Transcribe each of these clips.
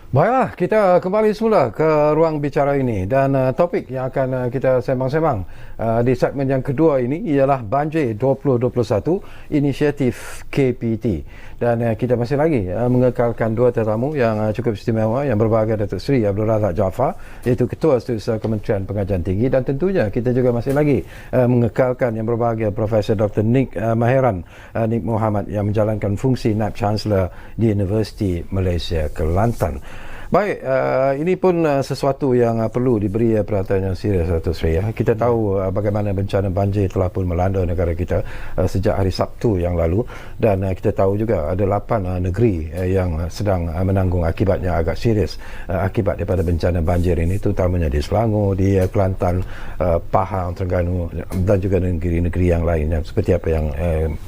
Baiklah, kita kembali semula ke ruang bicara ini dan topik yang akan kita sembang-sembang di segmen yang kedua ini ialah Banjir 2021 Inisiatif KPT. Dan kita masih lagi mengekalkan dua tetamu yang cukup istimewa yang berbahagia, Datuk Seri Abdul Razak Jaafar, iaitu Ketua Setiausaha Kementerian Pengajian Tinggi, dan tentunya kita juga masih lagi mengekalkan yang berbahagia Profesor Dr. Nik Maheran Nik Mohamad yang menjalankan fungsi Naib Chancellor di Universiti Malaysia Kelantan. Baik, ini pun sesuatu yang perlu diberi perhatian yang serius, Datuk Seri. Kita tahu bagaimana bencana banjir telah pun melanda negara kita sejak hari Sabtu yang lalu, dan kita tahu juga ada 8 negeri yang sedang menanggung akibatnya agak serius akibat daripada bencana banjir ini, terutamanya di Selangor, di Kelantan, Pahang, Terengganu dan juga negeri-negeri yang lain yang seperti apa yang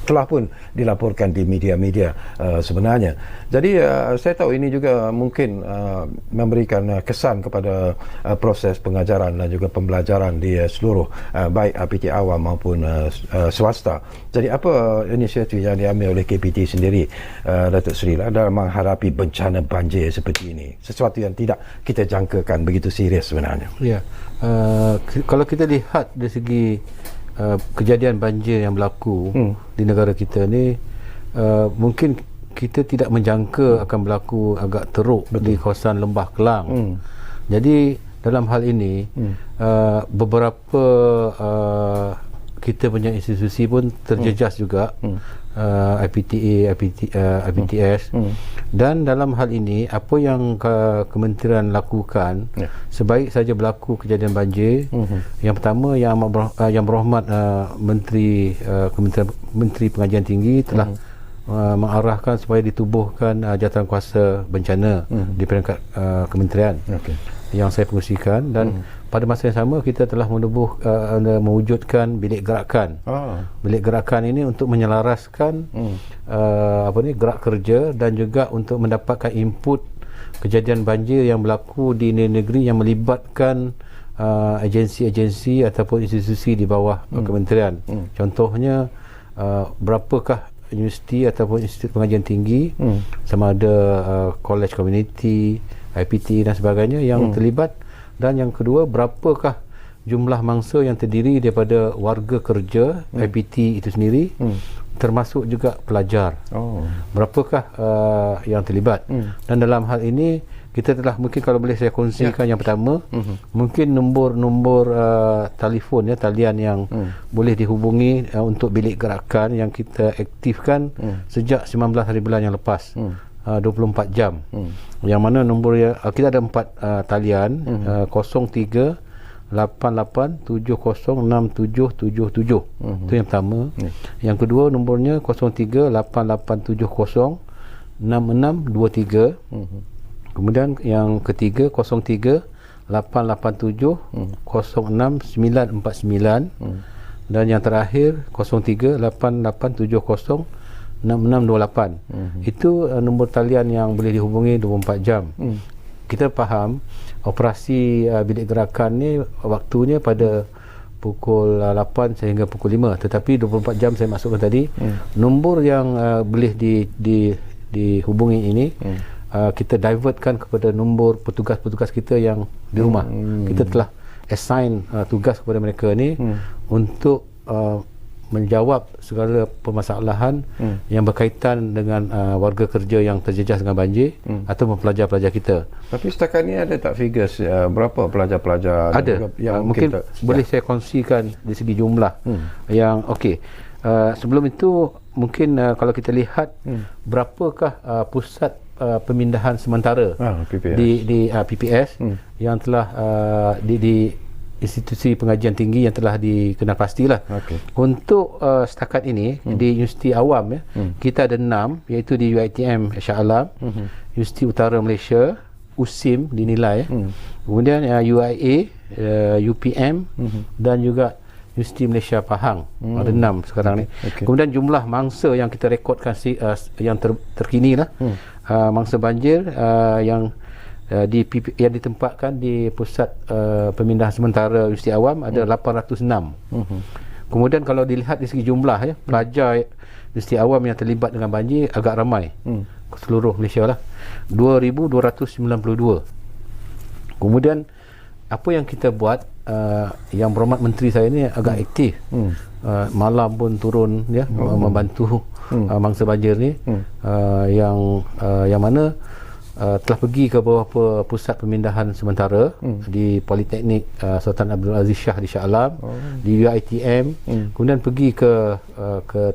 telah pun dilaporkan di media-media sebenarnya. Jadi saya tahu ini juga mungkin memberikan kesan kepada proses pengajaran dan juga pembelajaran di seluruh baik APT awam maupun swasta. Jadi apa inisiatif yang diambil oleh KPT sendiri, Datuk Seri, dalam menghadapi bencana banjir seperti ini? Sesuatu yang tidak kita jangkakan begitu serius sebenarnya. Ya, kalau kita lihat dari segi kejadian banjir yang berlaku di negara kita ni, mungkin kita tidak menjangka akan berlaku agak teruk. Betul. Di kawasan Lembah Kelang. Jadi dalam hal ini beberapa kita punya institusi pun terjejas juga, IPTA, IPTS, dan dalam hal ini apa yang kementerian lakukan, sebaik saja berlaku kejadian banjir, yang pertama yang berhormat Menteri Pengajian Tinggi telah mengarahkan supaya ditubuhkan jawatankuasa bencana di peringkat kementerian yang saya pengusikan, dan pada masa yang sama kita telah mewujudkan bilik gerakan. Bilik gerakan ini untuk menyelaraskan gerak kerja dan juga untuk mendapatkan input kejadian banjir yang berlaku di negeri yang melibatkan agensi-agensi ataupun institusi di bawah kementerian. Contohnya berapakah universiti ataupun institut pengajian tinggi, sama ada college community, IPT dan sebagainya yang terlibat, dan yang kedua berapakah jumlah mangsa yang terdiri daripada warga kerja IPT itu sendiri, termasuk juga pelajar. Berapakah yang terlibat? Dan dalam hal ini kita telah, mungkin kalau boleh saya kongsikan yang pertama, mungkin nombor telefon, talian yang boleh dihubungi untuk bilik gerakan yang kita aktifkan sejak 19 hari bulan yang lepas, 24 jam. Yang mana nombor kita ada 4 talian, 03 88 70 6777. Itu yang pertama. Yang kedua nombornya 03 88 70 6623. Kemudian yang ketiga 03 887 06949, dan yang terakhir 03 8870 6628. Itu nombor talian yang boleh dihubungi 24 jam. Kita faham operasi bilik gerakan ni waktunya pada pukul 8 sehingga pukul 5, tetapi 24 jam saya masukkan tadi. Nombor yang boleh dihubungi ini kita divertkan kepada nombor petugas-petugas kita yang di rumah. Kita telah assign tugas kepada mereka ni untuk menjawab segala permasalahan yang berkaitan dengan warga kerja yang terjejas dengan banjir atau pelajar-pelajar kita. Tapi setakat ni ada tak figures berapa pelajar-pelajar ada yang mungkin boleh saya kongsikan dari segi jumlah yang sebelum itu mungkin kalau kita lihat berapakah pusat pemindahan sementara PPS. di PPS yang telah di institusi pengajian tinggi yang telah dikenal pastilah. Untuk setakat ini di Universiti Awam kita ada 6, iaitu di UiTM Shah Alam, Universiti Utara Malaysia, USIM dinilai, kemudian UIA, UPM dan juga Universiti Malaysia Pahang. Ada 6 sekarang ni. Kemudian jumlah mangsa yang kita rekodkan yang terkini lah, mangsa banjir yang yang ditempatkan di pusat pemindahan sementara Universiti Awam ada 806. Kemudian kalau dilihat dari segi jumlah pelajar Universiti Awam yang terlibat dengan banjir agak ramai. seluruh Malaysia lah, 2,292. Kemudian apa yang kita buat, yang berhormat menteri saya ni agak aktif, malam pun turun ya, membantu mangsa banjir ni, yang mana telah pergi ke beberapa pusat pemindahan sementara di Politeknik Sultan Abdul Aziz Shah di Shah Alam, di UiTM, kemudian pergi ke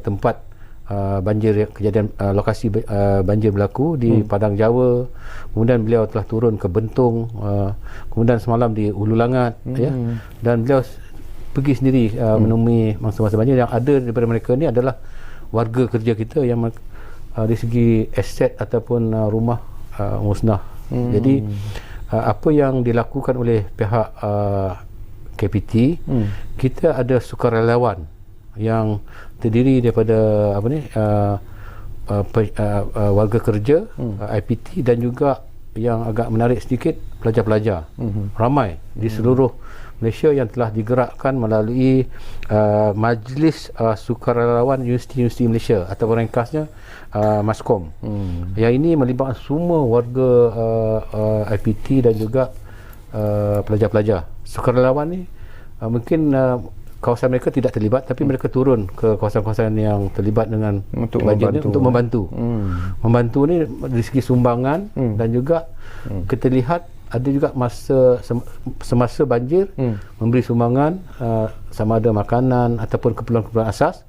tempat kejadian lokasi banjir berlaku di Padang Jawa. Kemudian beliau telah turun ke Bentung, kemudian semalam di Hulu Langat, ya, dan beliau pergi sendiri menemui mangsa-mangsa banjir. Yang ada daripada mereka ni adalah warga kerja kita yang dari segi aset ataupun rumah musnah. Jadi apa yang dilakukan oleh pihak KPT, kita ada sukarelawan yang terdiri daripada warga kerja, IPT, dan juga yang agak menarik sedikit, pelajar-pelajar. Ramai di seluruh Malaysia yang telah digerakkan melalui Majlis Sukarelawan Universiti-Universiti Malaysia atau ringkasnya MASCOM. Yang ini melibatkan semua warga IPT dan juga pelajar-pelajar. Sukarelawan ni mungkin kawasan mereka tidak terlibat, tapi mereka turun ke kawasan-kawasan yang terlibat dengan banjir ni untuk membantu. Membantu ni dari segi sumbangan, dan juga kita lihat ada juga semasa banjir memberi sumbangan, sama ada makanan ataupun keperluan-keperluan asas.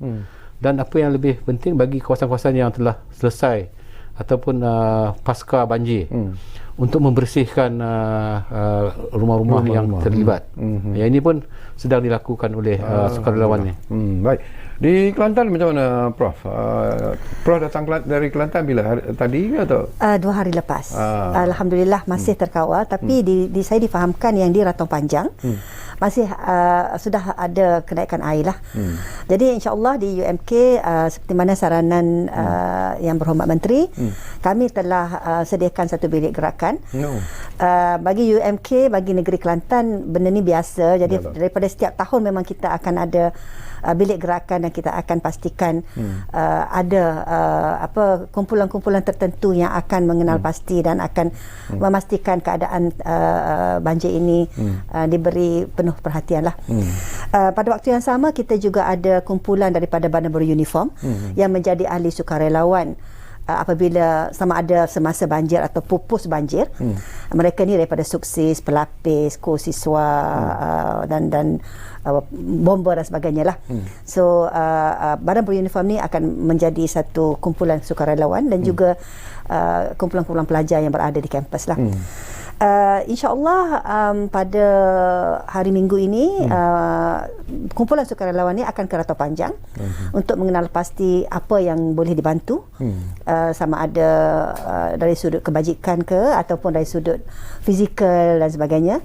Dan apa yang lebih penting bagi kawasan-kawasan yang telah selesai ataupun pasca banjir, untuk membersihkan rumah-rumah yang terlibat. Yang ini pun sedang dilakukan oleh sukarelawan ni. Baik. Di Kelantan macam mana, Prof? Prof datang dari Kelantan bila? Tadi ke atau? 2 hari lepas. Alhamdulillah masih terkawal, tapi saya difahamkan yang di Ratong Panjang masih sudah ada kenaikan air lah. Jadi insya-Allah di UMK seperti mana saranan yang berhormat menteri, kami telah sediakan satu bilik gerakan. Bagi UMK, bagi negeri Kelantan, benda ni biasa. Jadi daripada setiap tahun memang kita akan ada bilik gerakan, dan kita akan pastikan ada kumpulan-kumpulan tertentu yang akan mengenal pasti dan akan memastikan keadaan banjir ini diberi penuh perhatian lah. Pada waktu yang sama, kita juga ada kumpulan daripada badan beruniform yang menjadi ahli sukarelawan apabila sama ada semasa banjir atau pupus banjir. Mereka ni daripada Suksis, Pelapis, Kosiswa, dan bomber dan sebagainya lah. So badan beruniform ni akan menjadi satu kumpulan sukarelawan dan juga kumpulan-kumpulan pelajar yang berada di kampus lah. InsyaAllah pada hari Minggu ini kumpulan sukarelawan ni akan ke Ratong Panjang untuk mengenal pasti apa yang boleh dibantu, sama ada dari sudut kebajikan ke ataupun dari sudut fizikal dan sebagainya.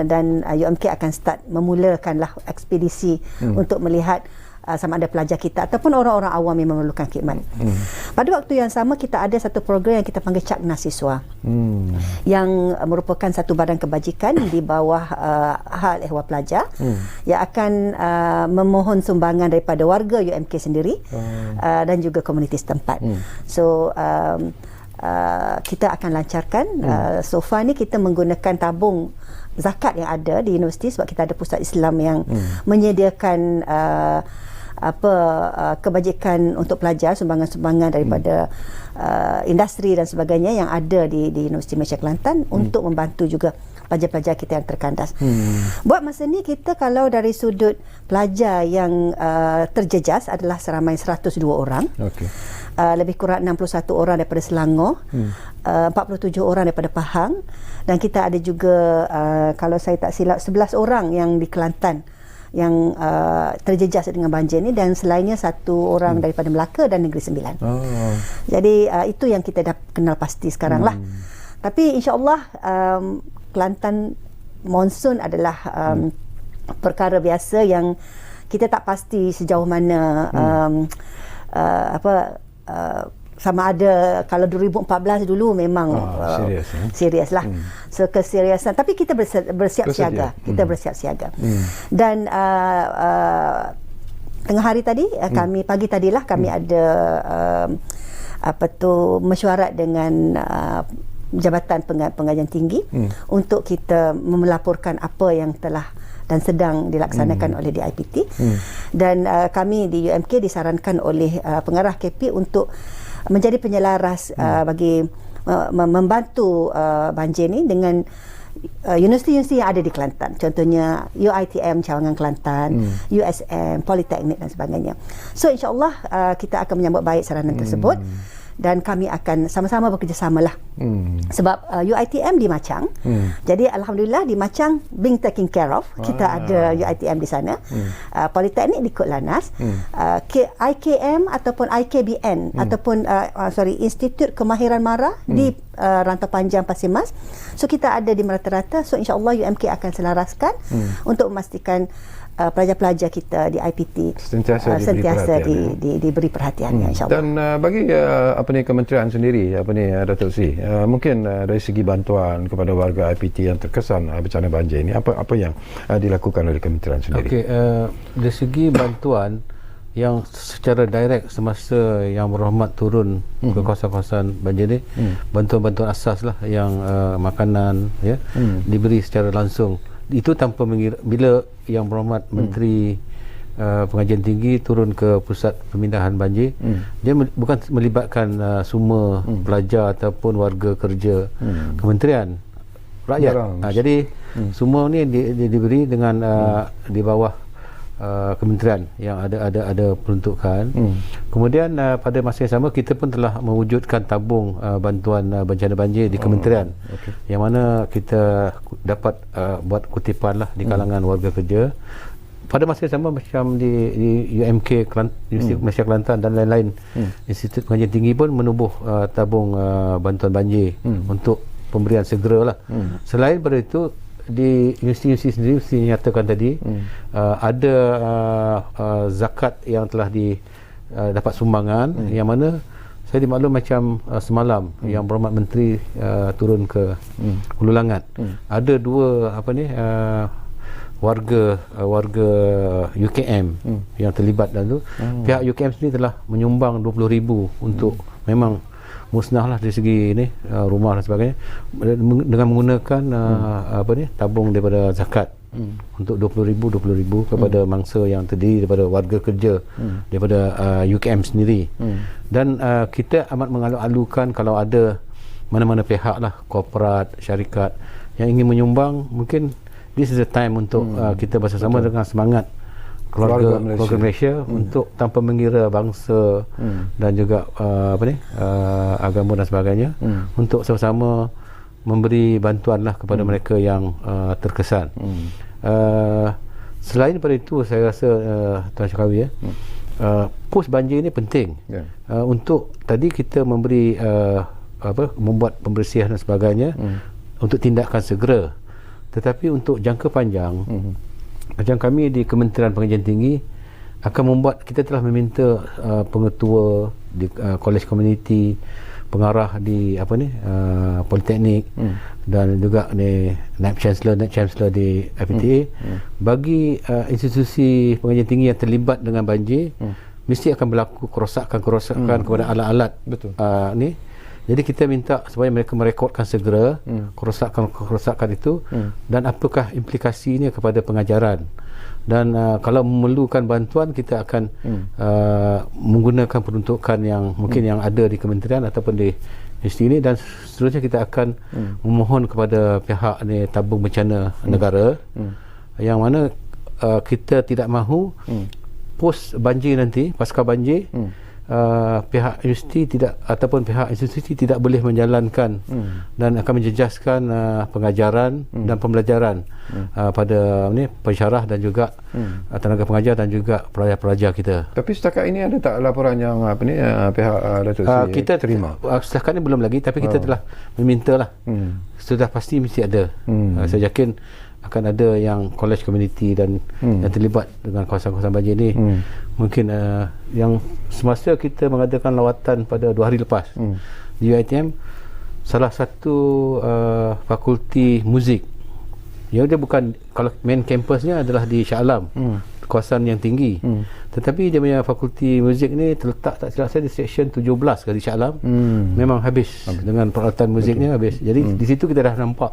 Dan UMK akan start memulakanlah ekspedisi untuk melihat sama ada pelajar kita ataupun orang-orang awam yang memerlukan khidmat. Pada waktu yang sama, kita ada satu program yang kita panggil Cakna Siswa, yang merupakan satu badan kebajikan di bawah Hal Ehwal Pelajar, yang akan memohon sumbangan daripada warga UMK sendiri dan juga komuniti setempat. So kita akan lancarkan. So far ni kita menggunakan tabung zakat yang ada di universiti, sebab kita ada pusat Islam yang menyediakan kebajikan untuk pelajar, sumbangan-sumbangan daripada industri dan sebagainya yang ada di Universiti Malaysia Kelantan untuk membantu juga pelajar-pelajar kita yang terkandas. Buat masa ni, kita kalau dari sudut pelajar yang terjejas adalah seramai 102 orang. Lebih kurang 61 orang daripada Selangor, 47 orang daripada Pahang, dan kita ada juga kalau saya tak silap 11 orang yang di Kelantan yang terjejas dengan banjir ni, dan selainnya 1 orang daripada Melaka dan Negeri Sembilan. Jadi itu yang kita dah kenal pasti sekarang lah. Tapi insya-Allah Kelantan monsun adalah perkara biasa yang kita tak pasti sejauh mana sama ada. Kalau 2014 dulu memang serius lah. So keseriusan, tapi kita bersiap siaga. Kita bersiap siaga. Dan tengah hari tadi, kami pagi tadilah kami ada mesyuarat dengan Jabatan Pengajian Tinggi untuk kita melaporkan apa yang telah dan sedang dilaksanakan oleh DIPT. Dan kami di UMK disarankan oleh pengarah KP untuk menjadi penyelaras bagi membantu banjir ni dengan universiti-universiti yang ada di Kelantan. Contohnya UiTM Cawangan Kelantan, USM, Politeknik dan sebagainya. So insya-Allah kita akan menyambut baik saranan tersebut. Dan kami akan sama-sama bekerjasamalah. Sebab UiTM di Machang. Jadi alhamdulillah di Machang being taken care of. Kita ada UiTM di sana. Politeknik di Kut Lanaz. IKM ataupun IKBN ataupun Institut Kemahiran Mara di Rantau Panjang Pasir Mas. So kita ada di merata-rata. So insya-Allah UMK akan selaraskan untuk memastikan pelajar-pelajar kita di IPT sentiasa diberi perhatian, insya-Allah. Dan bagi kementerian sendiri, Datuk Sri, mungkin dari segi bantuan kepada warga IPT yang terkesan bencana banjir ini, apa yang dilakukan oleh kementerian sendiri? Okey, dari segi bantuan yang secara direct semasa Yang Berhormat turun ke kawasan-kawasan banjir ni, bantuan-bantuan asas lah yang makanan diberi secara langsung. Itu tanpa mengira bila Yang Berhormat Menteri Pengajian Tinggi turun ke pusat pemindahan banjir, dia bukan melibatkan semua pelajar ataupun warga kerja kementerian, rakyat. Jadi semua ni diberi dengan di bawah kementerian yang ada peruntukan. Kemudian pada masa yang sama kita pun telah mewujudkan tabung bantuan bencana banjir di kementerian, yang mana kita dapat buat kutipan lah di kalangan warga kerja. Pada masa yang sama macam di UMK Universiti Malaysia Kelantan dan lain-lain Institut Pengajian Tinggi pun menubuh tabung bantuan banjir untuk pemberian segera lah. Selain daripada itu, di universiti sendiri mesti nyatakan tadi ada zakat yang telah dapat sumbangan, yang mana saya dimaklum macam semalam Yang Berhormat Menteri turun ke Hulu Langat, ada dua warga UKM yang terlibat dalam tu. Pihak UKM sendiri telah menyumbang 20,000 untuk memang musnahlah dari segi ini rumah dan sebagainya, dengan menggunakan tabung daripada zakat untuk 20,000 kepada mangsa yang terdiri daripada warga kerja daripada UKM sendiri. Dan kita amat mengalu-alukan kalau ada mana-mana pihak lah, korporat, syarikat yang ingin menyumbang, mungkin this is the time untuk kita bersama-sama dengan semangat keluarga Malaysia untuk tanpa mengira bangsa dan juga agama dan sebagainya, untuk sama-sama memberi bantuanlah kepada mereka yang terkesan. Selain daripada itu, saya rasa Tuan Syakawi, pos banjir ini penting untuk tadi kita memberi membuat pembersihan dan sebagainya untuk tindakan segera. Tetapi untuk jangka panjang, macam kami di Kementerian Pengajian Tinggi akan membuat, kita telah meminta pengetua di kolej komuniti, pengarah di Politeknik dan juga Naib Chancellor di FPTA, bagi institusi pengajian tinggi yang terlibat dengan banjir, mesti akan berlaku kerosakan kepada alat-alat ni. Jadi kita minta supaya mereka merekodkan segera kerosakan itu dan apakah implikasinya kepada pengajaran. Dan kalau memerlukan bantuan, kita akan menggunakan peruntukan yang mungkin yang ada di kementerian ataupun di universiti ini, dan seterusnya kita akan memohon kepada pihak tabung bencana negara, yang mana kita tidak mahu pos banjir nanti, pasca banjir, pihak universiti tidak ataupun pihak institusi tidak boleh menjalankan dan akan menjejaskan pengajaran dan pembelajaran pada pensyarah dan juga tenaga pengajar dan juga pelajar-pelajar kita. Tapi setakat ini ada tak laporan yang pihak Datuk Seri kita terima? Setakat ini belum lagi, tapi kita telah memintalah. Sudah pasti mesti ada. Saya yakin akan ada yang kolej komuniti dan yang terlibat dengan kawasan-kawasan banjir ini. Mungkin yang semasa kita mengadakan lawatan pada 2 hari lepas di UiTM, salah satu fakulti muzik yang dia bukan, kalau main kampusnya adalah di Shah Alam, kawasan yang tinggi. Tetapi dia punya fakulti muzik ni terletak tak silap saya di seksyen 17 kali Shah Alam. Memang habis dengan peralatan muziknya habis. Jadi di situ kita dah nampak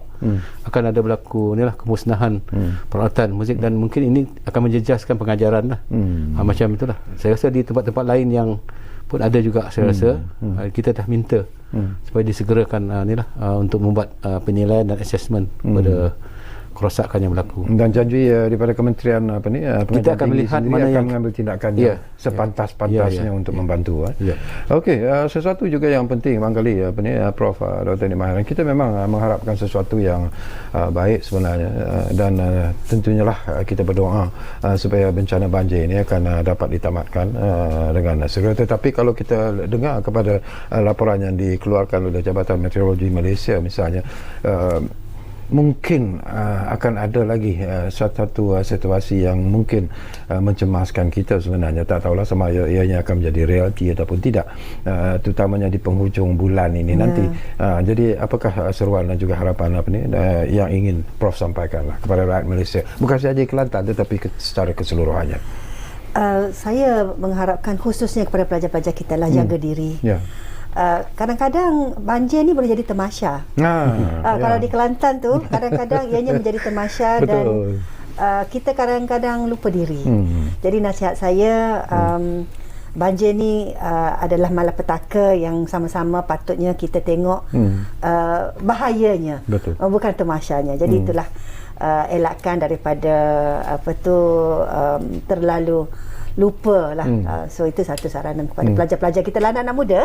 akan ada berlaku ni lah kemusnahan peralatan muzik, dan mungkin ini akan menjejaskan pengajaran lah. Macam itulah. Saya rasa di tempat-tempat lain yang pun ada juga, saya rasa kita dah minta supaya disegerakan ni lah untuk membuat penilaian dan assessment pada kerosakan yang berlaku. Dan janji daripada kementerian kita akan melihat mana yang mengambil tindakan yang sepantas-pantasnya untuk membantu. Okey, sesuatu juga yang penting barangkali Prof Dr. Nik Mahiran, kita memang mengharapkan sesuatu yang baik sebenarnya, dan tentunya lah kita berdoa supaya bencana banjir ini akan dapat ditamatkan dengan segera. Tetapi kalau kita dengar kepada laporan yang dikeluarkan oleh Jabatan Meteorologi Malaysia misalnya, mungkin akan ada lagi satu situasi yang mungkin mencemaskan kita sebenarnya. Tak tahulah sama ianya akan menjadi realiti ataupun tidak, terutamanya di penghujung bulan ini nanti. Jadi apakah seruan dan juga harapan yang ingin Prof sampaikan kepada rakyat Malaysia, bukan sahaja Kelantan tetapi secara keseluruhannya? Saya mengharapkan khususnya kepada pelajar-pelajar kita lah, jaga diri. Kadang-kadang banjir ni boleh jadi tamasya. Kalau di Kelantan tu kadang-kadang ianya menjadi tamasya dan kita kadang-kadang lupa diri. Jadi nasihat saya, banjir ni adalah malapetaka yang sama-sama patutnya kita tengok bahayanya, bukan tamasyanya. Jadi itulah elakkan daripada terlalu lupa lah. So itu satu saranan kepada pelajar-pelajar kita lah, anak-anak muda.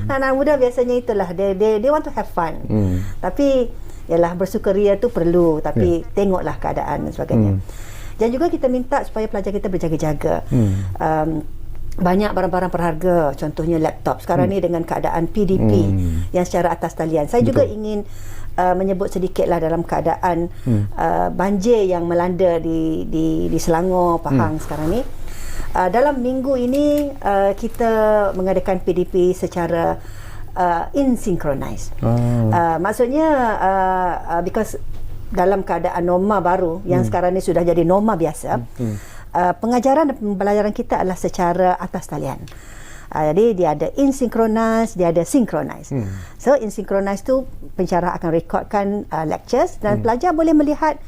Anak-anak muda biasanya itulah they want to have fun. Tapi yalah, bersukaria tu perlu, tapi tengoklah keadaan dan sebagainya. Dan juga kita minta supaya pelajar kita berjaga-jaga. Banyak barang-barang berharga, contohnya laptop sekarang ni dengan keadaan PDP yang secara atas talian. Saya juga ingin menyebut sedikitlah dalam keadaan banjir yang melanda di Selangor, Pahang sekarang ni. Dalam minggu ini kita mengadakan PDP secara insynchronized. Maksudnya because dalam keadaan norma baru yang sekarang ni sudah jadi norma biasa, pengajaran dan pembelajaran kita adalah secara atas talian. Jadi dia ada insynchronized, dia ada synchronized. So insynchronized tu pensyarah akan rekodkan lectures dan pelajar boleh melihat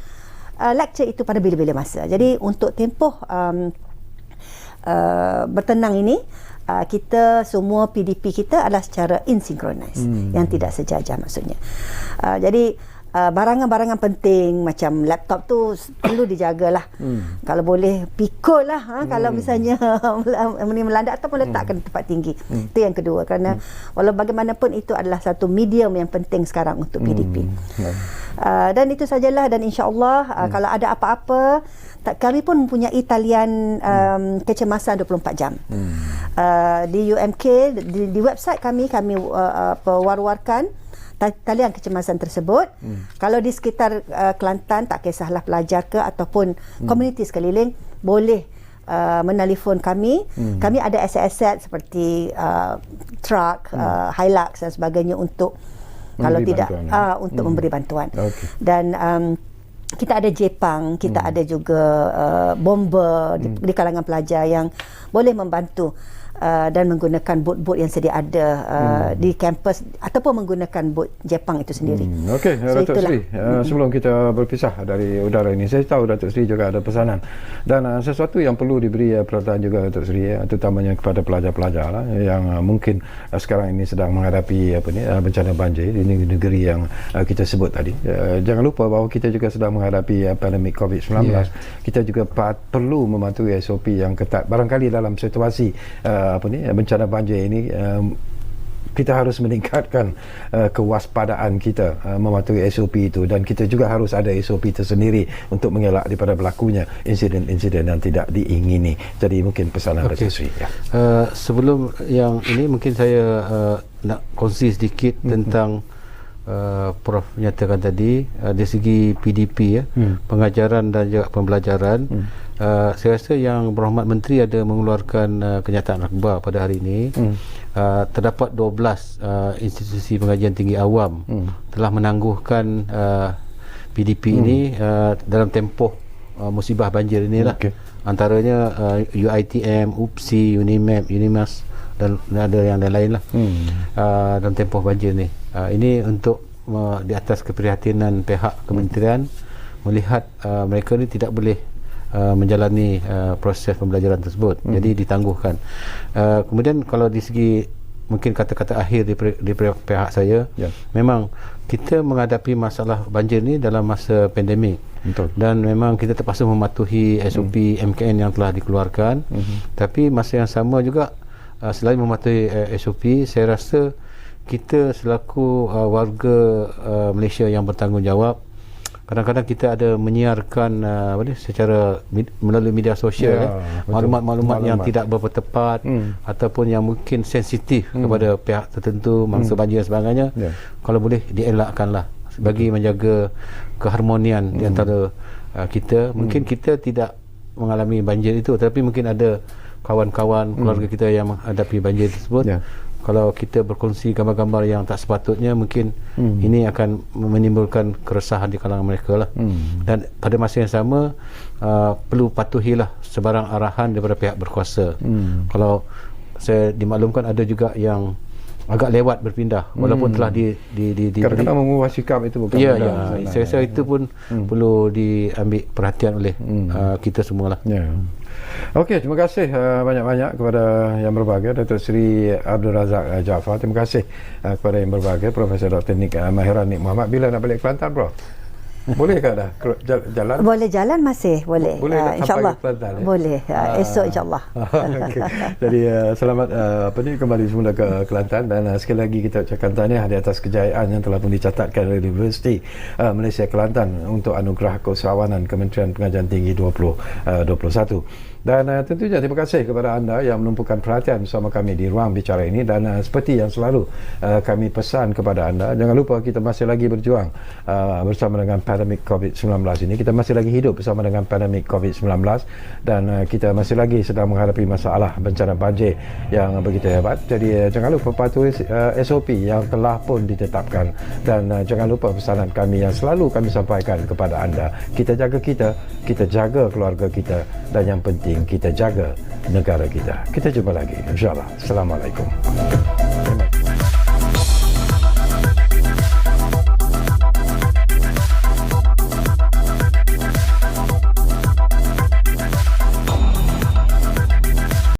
lecture itu pada bila-bila masa. Jadi untuk tempoh bertenang ini, kita semua PDP kita adalah secara insynchronized, yang tidak sejajar maksudnya. Jadi barangan-barangan penting macam laptop tu perlu dijagalah. Kalau boleh pikul lah, kalau misalnya melanda ataupun letakkan tempat tinggi. Itu yang kedua, kerana walau bagaimanapun itu adalah satu medium yang penting sekarang untuk PDP. Dan itu sajalah, dan insya-Allah kalau ada apa-apa, kami pun mempunyai talian kecemasan 24 jam. Di UMK, di website kami war-warkan talian kecemasan tersebut. Kalau di sekitar Kelantan, tak kisahlah pelajar ke ataupun komuniti sekeliling, boleh menelefon kami. Kami ada aset-aset seperti truck, Hilux dan sebagainya untuk kalau tidak untuk memberi bantuan. Dan kita ada jepang, kita ada juga bomber di kalangan pelajar yang boleh membantu dan menggunakan bot-bot yang sedia ada di kampus ataupun menggunakan bot Jepang itu sendiri. Okey, so Datuk Seri, sebelum kita berpisah dari udara ini, saya tahu Datuk Seri juga ada pesanan dan sesuatu yang perlu diberi perhatian juga Datuk Seri, terutamanya kepada pelajar-pelajar lah, yang mungkin sekarang ini sedang menghadapi bencana banjir di negeri yang kita sebut tadi. Jangan lupa bahawa kita juga sedang menghadapi pandemik COVID-19. Kita juga perlu mematuhi SOP yang ketat. Barangkali dalam situasi bencana banjir ini, kita harus meningkatkan kewaspadaan kita mematuhi SOP itu, dan kita juga harus ada SOP tersendiri untuk mengelak daripada berlakunya insiden-insiden yang tidak diingini. Jadi mungkin pesanan Datuk Seri. Sebelum yang ini mungkin saya nak kongsi sedikit tentang Prof menyatakan tadi dari segi PDP pengajaran dan juga pembelajaran. Saya rasa yang Berhormat Menteri ada mengeluarkan kenyataan akhbar pada hari ini. Terdapat 12 institusi pengajian tinggi awam telah menangguhkan PDP ini dalam tempoh musibah banjir inilah. antaranya UiTM, UPSI, Unimap, Unimas dan ada yang lain lah dalam tempoh banjir ni. Ini untuk di atas keprihatinan pihak kementerian melihat mereka ni tidak boleh menjalani proses pembelajaran tersebut, jadi ditangguhkan. Kemudian kalau di segi mungkin kata-kata akhir di pihak saya, memang kita menghadapi masalah banjir ni dalam masa pandemik. Betul. Dan memang kita terpaksa mematuhi SOP MKN yang telah dikeluarkan. Tapi masa yang sama juga selain mematuhi SOP, saya rasa kita selaku warga Malaysia yang bertanggungjawab, kadang-kadang kita ada menyiarkan secara melalui media sosial maklumat-maklumat yang tidak berapa tepat ataupun yang mungkin sensitif kepada pihak tertentu, mangsa banjir dan sebagainya. Kalau boleh dielakkanlah bagi menjaga keharmonian di antara kita. Mungkin kita tidak mengalami banjir itu, tapi mungkin ada kawan-kawan keluarga kita yang menghadapi banjir tersebut. Kalau kita berkongsi gambar-gambar yang tak sepatutnya, mungkin ini akan menimbulkan keresahan di kalangan mereka lah. Dan pada masa yang sama perlu patuhilah sebarang arahan daripada pihak berkuasa. Kalau saya dimaklumkan ada juga yang agak lewat berpindah walaupun telah kadang-kadang mengubah sikap itu bukan saya rasa itu pun perlu diambil perhatian oleh kita semualah. Okey, terima kasih banyak-banyak kepada yang berbahagia Datuk Seri Abdul Razak Jaafar. Terima kasih kepada yang berbahagia Profesor Dr. Nik Mahiran Nik Muhammad. Bila nak balik Kelantan, bro? Boleh ke dah jalan? Boleh jalan, masih boleh. InsyaAllah boleh. Esok insyaAllah. Okay. Jadi selamat kembali semula ke Kelantan, dan sekali lagi kita ucapkan tahniah di atas kejayaan yang telah pun dicatatkan oleh Universiti Malaysia Kelantan untuk anugerah keusahawanan Kementerian Pengajian Tinggi 2021. Dan tentunya terima kasih kepada anda yang menumpukan perhatian bersama kami di ruang bicara ini. Dan seperti yang selalu kami pesan kepada anda, jangan lupa kita masih lagi berjuang bersama dengan pandemik COVID-19 ini. Kita masih lagi hidup bersama dengan pandemik COVID-19, dan kita masih lagi sedang menghadapi masalah bencana banjir yang begitu hebat. Jadi jangan lupa patuhi SOP yang telah pun ditetapkan, dan jangan lupa pesanan kami yang selalu kami sampaikan kepada anda. Kita jaga keluarga kita, dan yang penting kita jaga negara kita. Kita jumpa lagi insyaAllah. Assalamualaikum.